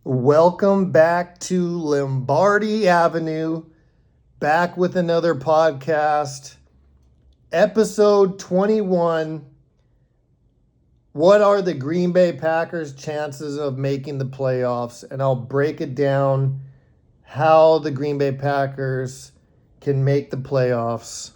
Welcome back to Lombardi Avenue, back with another podcast. Episode 21. What are the Green Bay Packers' chances of making the playoffs? And I'll break it down how the Green Bay Packers can make the playoffs.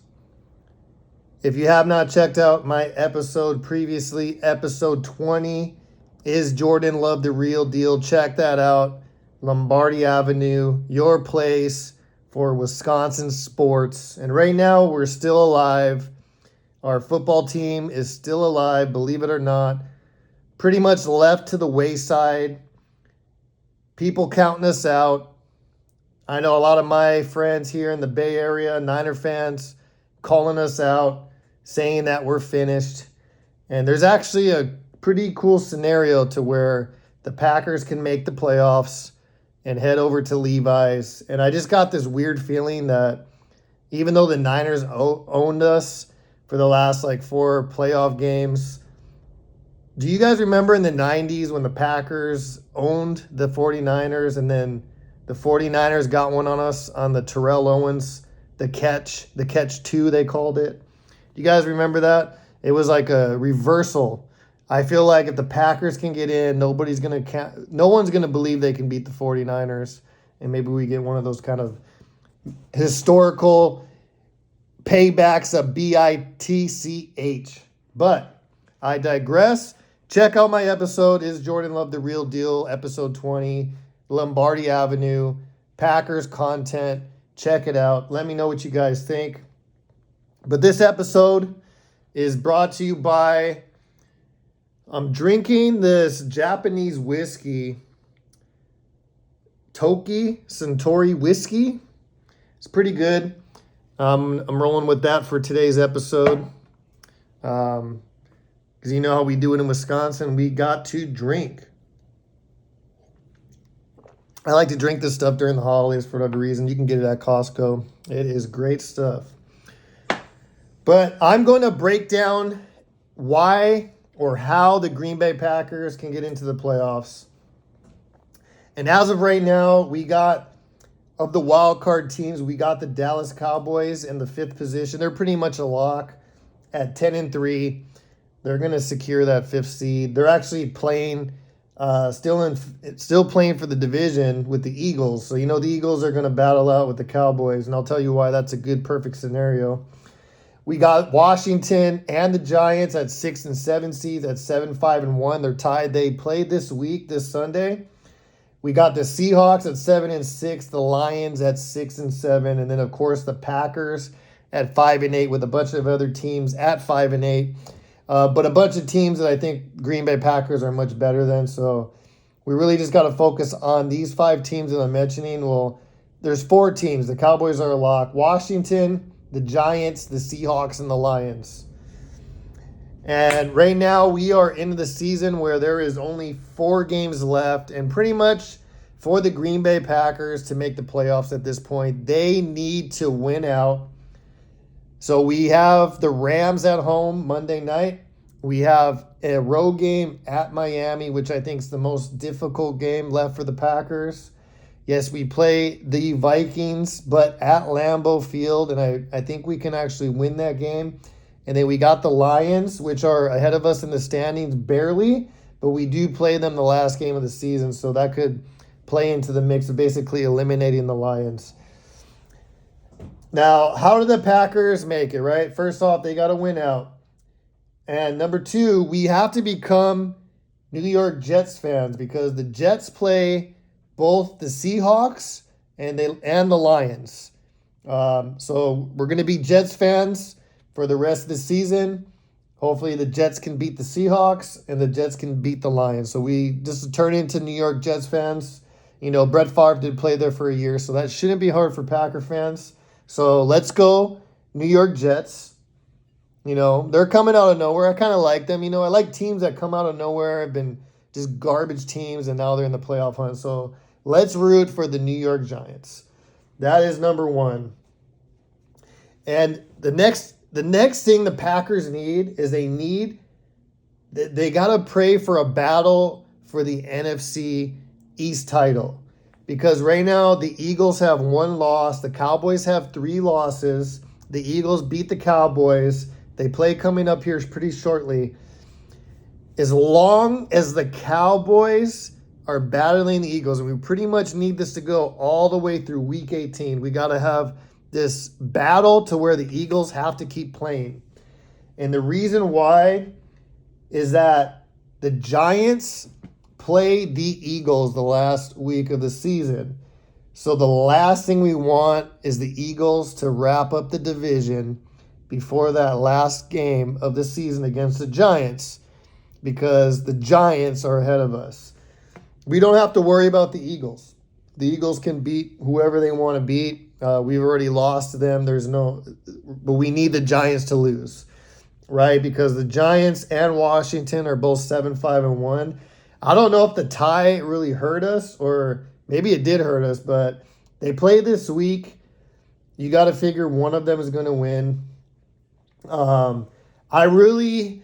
If you have not checked out my episode previously, episode 20, is Jordan Love the real deal? Check that out. Lombardi Avenue, your place for Wisconsin sports. And right now, we're still alive. Our football team is still alive, believe it or not. Pretty much left to the wayside. People counting us out. I know a lot of my friends here in the Bay Area, Niner fans, calling us out, saying that we're finished. And there's actually a pretty cool scenario to where the Packers can make the playoffs and head over to Levi's. And I just got this weird feeling that even though the Niners owned us for the last four playoff games, do you guys remember in the 90s when the Packers owned the 49ers and then the 49ers got one on us on the Terrell Owens, the catch 2 they called it? Do you guys remember that? It was like a reversal. I feel like if the Packers can get in, no one's going to believe they can beat the 49ers. And maybe we get one of those kind of historical paybacks of BITCH. But I digress. Check out my episode. Is Jordan Love the real deal? Episode 20, Lombardi Avenue, Packers content. Check it out. Let me know what you guys think. But this episode is brought to you by... I'm drinking this Japanese whiskey, Toki Suntory whiskey. It's pretty good. I'm rolling with that for today's episode. Because you know how we do it in Wisconsin. We got to drink. I like to drink this stuff during the holidays for whatever reason. You can get it at Costco. It is great stuff. But I'm going to break down why or how the Green Bay Packers can get into the playoffs. And as of right now, we got, of the wild card teams, we got the Dallas Cowboys in the 5th position. They're pretty much a lock at 10-3. They're going to secure that 5th seed. They're actually playing, still playing for the division with the Eagles. So, the Eagles are going to battle out with the Cowboys. And I'll tell you why that's a good, perfect scenario. We got Washington and the Giants at 6 and 7 seeds at 7-5-1. They're tied. They played this Sunday. We got the Seahawks at 7 and 6, the Lions at 6 and 7, and then of course the Packers at 5 and 8 with a bunch of other teams at 5 and 8. But a bunch of teams that I think Green Bay Packers are much better than. So we really just got to focus on these 5 teams that I'm mentioning. Well, there's 4 teams. The Cowboys are a lock. Washington, the Giants, the Seahawks, and the Lions. And right now we are into the season where there is only 4 games left. And pretty much for the Green Bay Packers to make the playoffs at this point, they need to win out. So we have the Rams at home Monday night. We have a road game at Miami, which I think is the most difficult game left for the Packers. Yes, we play the Vikings, but at Lambeau Field, and I think we can actually win that game. And then we got the Lions, which are ahead of us in the standings barely, but we do play them the last game of the season, so that could play into the mix of basically eliminating the Lions. Now, how do the Packers make it, right? First off, they got to win out. And number 2, we have to become New York Jets fans because the Jets play both the Seahawks and the Lions. So we're going to be Jets fans for the rest of the season. Hopefully the Jets can beat the Seahawks and the Jets can beat the Lions. So we just turn into New York Jets fans. Brett Favre did play there for a year, so that shouldn't be hard for Packer fans. So let's go New York Jets. They're coming out of nowhere. I kind of like them. I like teams that come out of nowhere. Have been just garbage teams, and now they're in the playoff hunt. So let's root for the New York Giants. That is number 1. And the next thing the Packers need is they got to pray for a battle for the NFC East title. Because right now the Eagles have 1 loss, the Cowboys have 3 losses. The Eagles beat the Cowboys. They play coming up here pretty shortly. As long as the Cowboys are battling the Eagles, and we pretty much need this to go all the way through week 18, we got to have this battle to where the Eagles have to keep playing. And the reason why is that the Giants played the Eagles the last week of the season. So the last thing we want is the Eagles to wrap up the division before that last game of the season against the Giants, because the Giants are ahead of us. We don't have to worry about the Eagles. The Eagles can beat whoever they want to beat. We've already lost to them. But we need the Giants to lose, right? Because the Giants and Washington are both 7-5-1. I don't know if the tie really hurt us, or maybe it did hurt us, but they play this week. You got to figure one of them is going to win. I really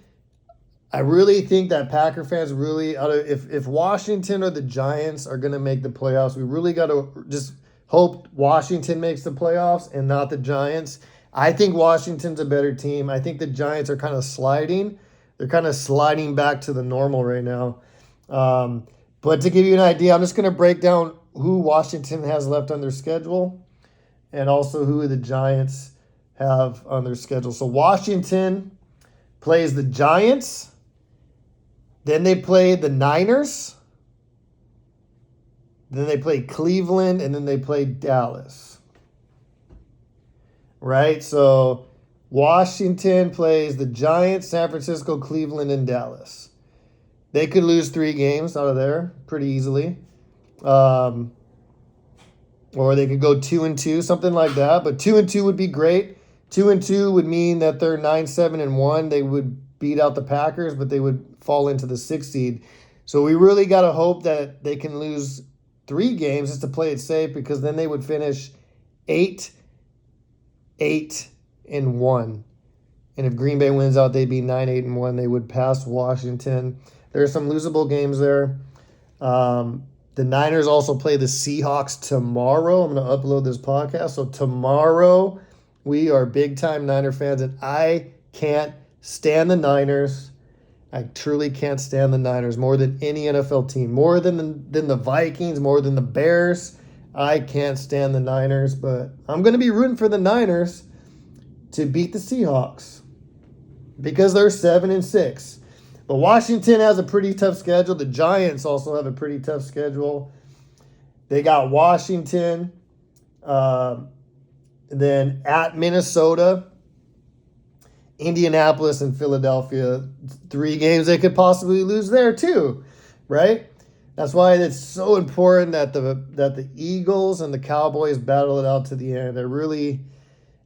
think that Packer fans really if Washington or the Giants are going to make the playoffs, we really got to just hope Washington makes the playoffs and not the Giants. I think Washington's a better team. I think the Giants are kind of sliding. They're kind of sliding back to the normal right now. But to give you an idea, I'm just going to break down who Washington has left on their schedule and also who the Giants have on their schedule. So Washington plays the Giants. Then they play the Niners. Then they play Cleveland, and then they play Dallas. Right? So Washington plays the Giants, San Francisco, Cleveland, and Dallas. They could lose 3 games out of there pretty easily. Or they could go 2-2, something like that. But 2-2 would be great. 2-2 would mean that they're 9-7-1. They would beat out the Packers, but they would fall into the 6th seed. So we really got to hope that they can lose 3 games just to play it safe, because then they would finish 8-8-1. And if Green Bay wins out, they'd be 9-8-1. They would pass Washington. There are some losable games there. The Niners also play the Seahawks tomorrow. I'm going to upload this podcast. So tomorrow, we are big-time Niner fans, and I can't stand the Niners. I truly can't stand the Niners more than any NFL team. More than the Vikings, more than the Bears. I can't stand the Niners, but I'm going to be rooting for the Niners to beat the Seahawks because they're 7-6. But Washington has a pretty tough schedule. The Giants also have a pretty tough schedule. They got Washington, then at Minnesota, Indianapolis, and Philadelphia. 3 games they could possibly lose there too, right? That's why it's so important that the Eagles and the Cowboys battle it out to the end. It really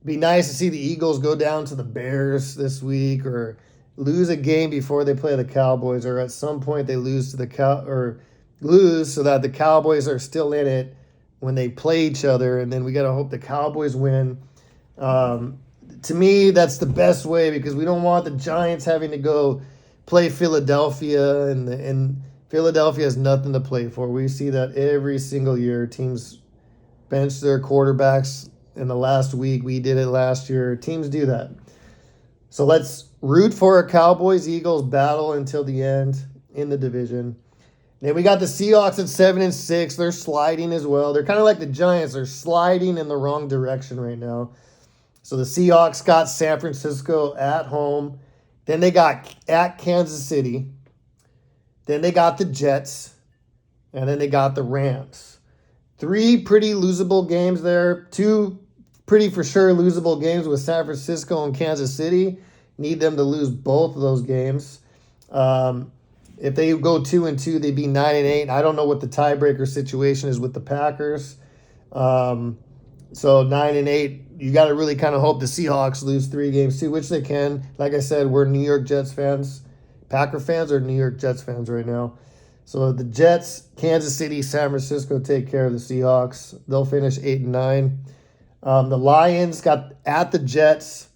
be nice to see the Eagles go down to the Bears this week, or lose a game before they play the Cowboys, or at some point they lose to lose so that the Cowboys are still in it when they play each other, and then we got to hope the Cowboys win. To me, that's the best way, because we don't want the Giants having to go play Philadelphia, and Philadelphia has nothing to play for. We see that every single year. Teams bench their quarterbacks in the last week. We did it last year. Teams do that. So let's root for a Cowboys-Eagles battle until the end in the division. Then we got the Seahawks at 7-6. They're sliding as well. They're kind of like the Giants. They're sliding in the wrong direction right now. So the Seahawks got San Francisco at home. Then they got at Kansas City. Then they got the Jets. And then they got the Rams. 3 pretty losable games there. 2 pretty for sure losable games with San Francisco and Kansas City. Need them to lose both of those games. If they go 2-2, they'd be 9-8. I don't know what the tiebreaker situation is with the Packers. So 9-8, you got to really kind of hope the Seahawks lose 3 games too, which they can. Like I said, we're New York Jets fans. Packer fans are New York Jets fans right now. So the Jets, Kansas City, San Francisco take care of the Seahawks. They'll finish 8-9. The Lions got at the Jets,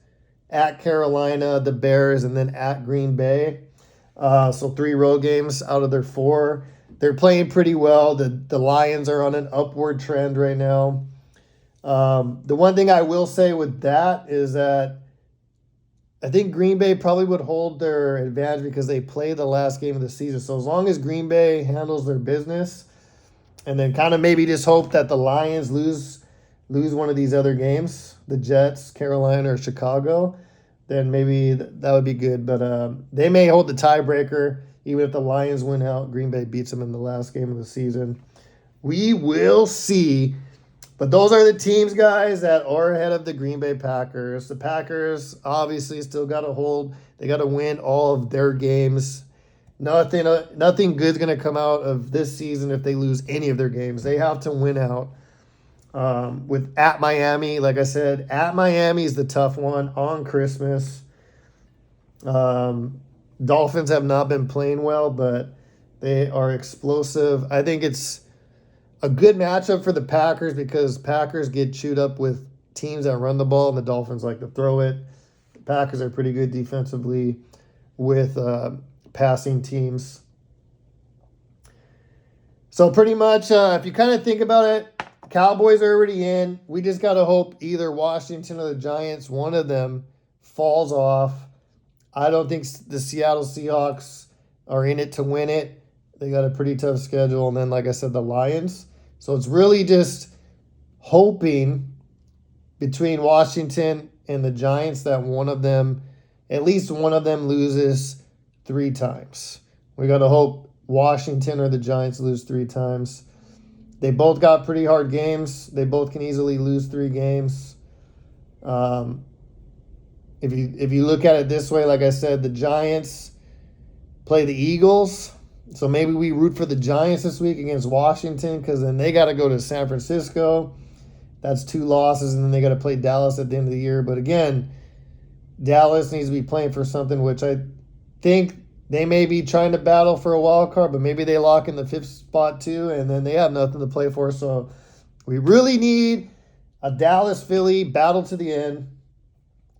at Carolina, the Bears, and then at Green Bay. So 3 road games out of their 4. They're playing pretty well. The Lions are on an upward trend right now. The one thing I will say with that is that I think Green Bay probably would hold their advantage because they play the last game of the season. So as long as Green Bay handles their business, and then kind of maybe just hope that the Lions lose one of these other games, the Jets, Carolina, or Chicago, then maybe that would be good. But they may hold the tiebreaker. Even if the Lions win out, Green Bay beats them in the last game of the season. We will see. But those are the teams, guys, that are ahead of the Green Bay Packers. The Packers obviously still got to hold. They got to win all of their games. Nothing good's going to come out of this season if they lose any of their games. They have to win out. With at Miami, like I said, at Miami is the tough one on Christmas. Dolphins have not been playing well, but they are explosive. I think it's a good matchup for the Packers because Packers get chewed up with teams that run the ball, and the Dolphins like to throw it. The Packers are pretty good defensively with passing teams. So pretty much, if you kind of think about it, Cowboys are already in. We just got to hope either Washington or the Giants, one of them, falls off. I don't think the Seattle Seahawks are in it to win it. They got a pretty tough schedule. And then, like I said, the Lions. So it's really just hoping between Washington and the Giants that one of them, at least one of them, loses 3 times. We got to hope Washington or the Giants lose 3 times. They both got pretty hard games. They both can easily lose 3 games. If you look at it this way, like I said, the Giants play the Eagles. So maybe we root for the Giants this week against Washington because then they got to go to San Francisco. That's 2 losses, and then they got to play Dallas at the end of the year. But again, Dallas needs to be playing for something, which I think they may be trying to battle for a wild card, but maybe they lock in the 5th spot too, and then they have nothing to play for. So we really need a Dallas-Philly battle to the end,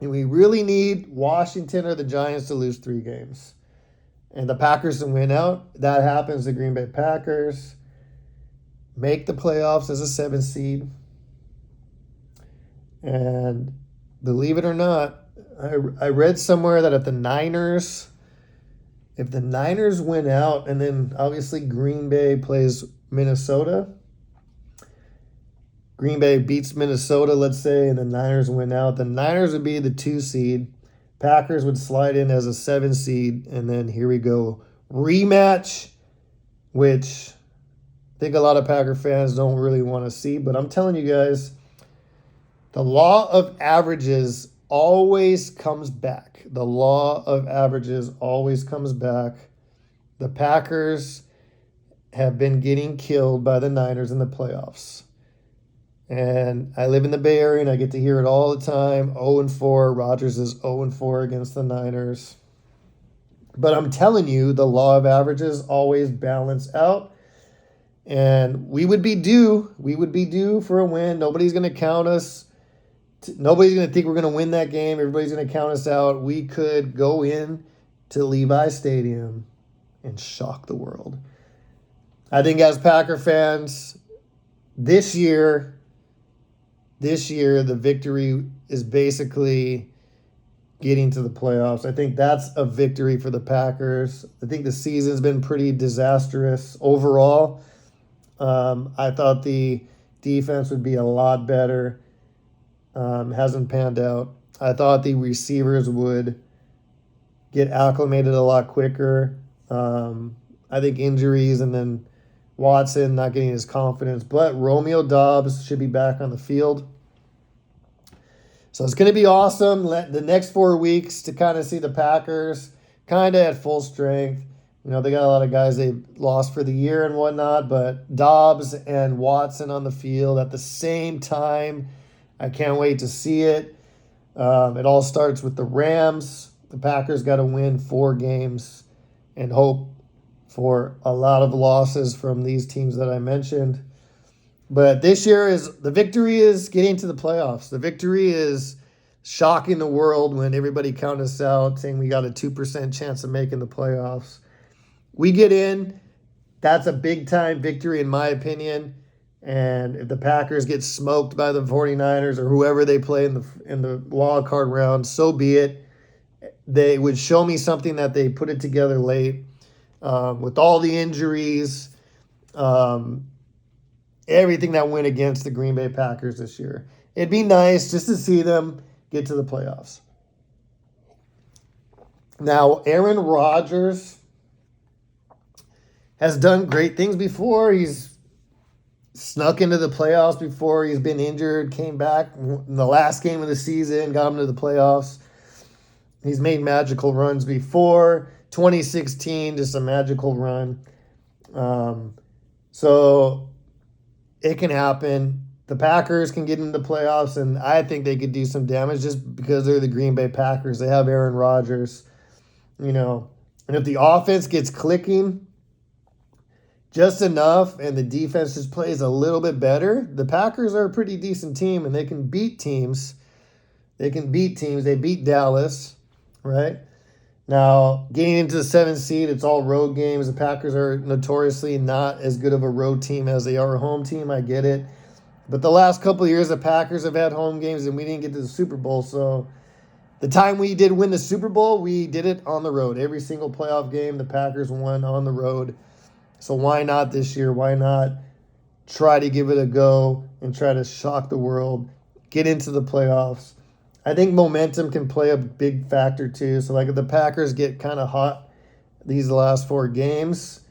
and we really need Washington or the Giants to lose 3 games. And the Packers to win out. That happens. The Green Bay Packers make the playoffs as a 7th seed. And believe it or not, I read somewhere that if the Niners win out, and then obviously Green Bay plays Minnesota, Green Bay beats Minnesota, let's say, and the Niners win out, the Niners would be the 2 seed. Packers would slide in as a 7 seed, and then here we go. Rematch, which I think a lot of Packer fans don't really want to see, but I'm telling you guys, the law of averages always comes back. The law of averages always comes back. The Packers have been getting killed by the Niners in the playoffs. And I live in the Bay Area, and I get to hear it all the time. 0-4. Rodgers is 0-4 against the Niners. But I'm telling you, the law of averages always balance out. And we would be due. We would be due for a win. Nobody's going to count us. Nobody's going to think we're going to win that game. Everybody's going to count us out. We could go in to Levi Stadium and shock the world. I think as Packer fans, this year, the victory is basically getting to the playoffs. I think that's a victory for the Packers. I think the season's been pretty disastrous overall. I thought the defense would be a lot better. Hasn't panned out. I thought the receivers would get acclimated a lot quicker. I think injuries and then Watson not getting his confidence, but Romeo Doubs should be back on the field. So it's going to be awesome the next 4 weeks to kind of see the Packers kind of at full strength. You know, they got a lot of guys they lost for the year and whatnot, but Doubs and Watson on the field at the same time. I can't wait to see it. It all starts with the Rams. The Packers got to win 4 games and hope for a lot of losses from these teams that I mentioned. But this year the victory is getting to the playoffs. The victory is shocking the world when everybody counted us out, saying we got a 2% chance of making the playoffs. We get in, That's a big-time victory in my opinion. And if the Packers get smoked by the 49ers or whoever they play in the wild card round, so be it. They would show me something that they put it together late with all the injuries, everything that went against the Green Bay Packers this year. It'd be nice just to see them get to the playoffs. Now, Aaron Rodgers has done great things before. He's snuck into the playoffs before. He's been injured, came back in the last game of the season, got him to the playoffs. He's made magical runs before. 2016, just a magical run. So it can happen. The Packers can get into the playoffs, and I think they could do some damage just because they're the Green Bay Packers. They have Aaron Rodgers, and if the offense gets clicking just enough and the defense just plays a little bit better, the Packers are a pretty decent team, and they can beat teams. They beat Dallas, right? Now, getting into the 7th seed, it's all road games. The Packers are notoriously not as good of a road team as they are a home team. I get it. But the last couple of years, the Packers have had home games, and we didn't get to the Super Bowl. So the time we did win the Super Bowl, we did it on the road. Every single playoff game, the Packers won on the road. So why not this year? Why not try to give it a go and try to shock the world, get into the playoffs? I think momentum can play a big factor too. So like if the Packers get kind of hot these last 4 games,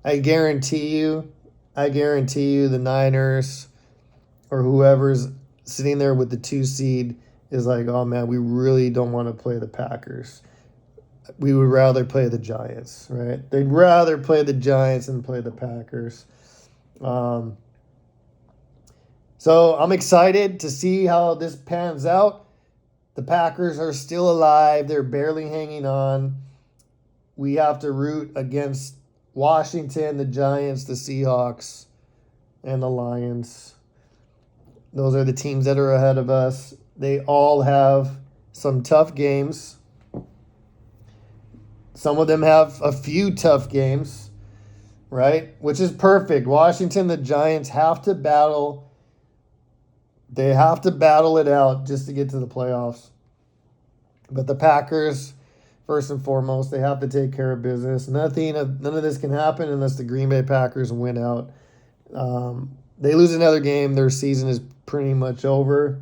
I guarantee you the Niners or whoever's sitting there with the 2 seed is like, oh man, we really don't want to play the Packers. We would rather play the Giants, right? They'd rather play the Giants than play the Packers. So I'm excited to see how this pans out. The Packers are still alive. They're barely hanging on. We have to root against Washington, the Giants, the Seahawks, and the Lions. Those are the teams that are ahead of us. They all have some tough games. Some of them have a few tough games, right? Which is perfect. Washington, the Giants have to battle. They have to battle it out just to get to the playoffs. But the Packers, first and foremost, they have to take care of business. None of this can happen unless the Green Bay Packers win out. They lose another game, their season is pretty much over.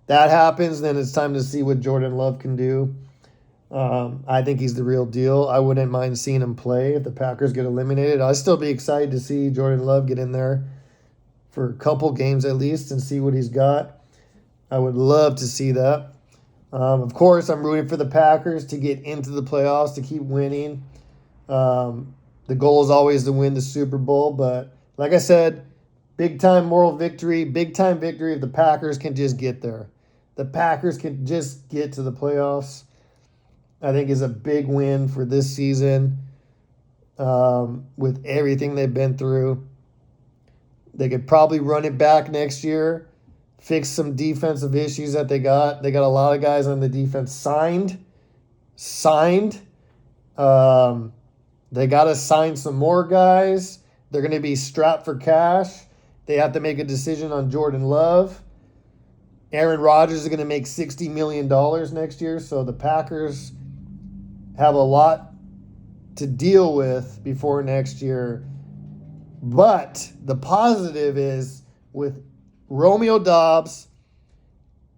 That happens, then it's time to see what Jordan Love can do. I think he's the real deal. I wouldn't mind seeing him play if the Packers get eliminated. I'd still be excited to see Jordan Love get in there for a couple games at least and see what he's got. I would love to see that. Of course, I'm rooting for the Packers to get into the playoffs, to keep winning. The goal is always to win the Super Bowl, but like I said, big-time moral victory, big-time victory if the Packers can just get there. The Packers can just get to the playoffs. I think is a big win for this season with everything they've been through. They could probably run it back next year, fix some defensive issues that they got. They got a lot of guys on the defense signed. They got to sign some more guys. They're going to be strapped for cash. They have to make a decision on Jordan Love. Aaron Rodgers is going to make $60 million next year, so the Packers have a lot to deal with before next year. But the positive is with Romeo Doubs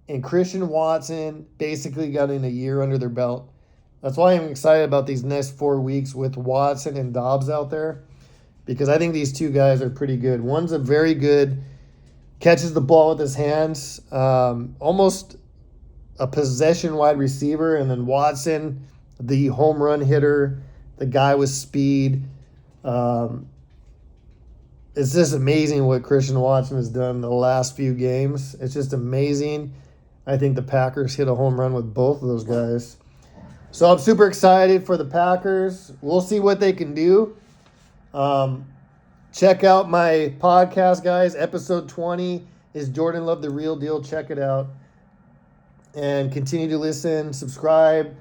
and Christian Watson basically getting a year under their belt. That's why I'm excited about these next 4 weeks with Watson and Doubs out there, because I think these two guys are pretty good. One's a very good, catches the ball with his hands, almost a possession wide receiver, and then Watson, the home run hitter, the guy with speed. It's just amazing what Christian Watson has done the last few games. It's just amazing. I think the Packers hit a home run with both of those guys. So I'm super excited for the Packers. We'll see what they can do. Check out my podcast, guys. Episode 20 is Jordan Love, the Real Deal. Check it out. And continue to listen, subscribe.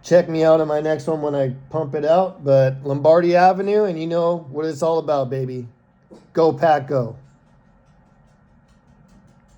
check me out on my next one when I pump it out. But Lombardi Avenue, and you know what it's all about, baby. Go Pack Go.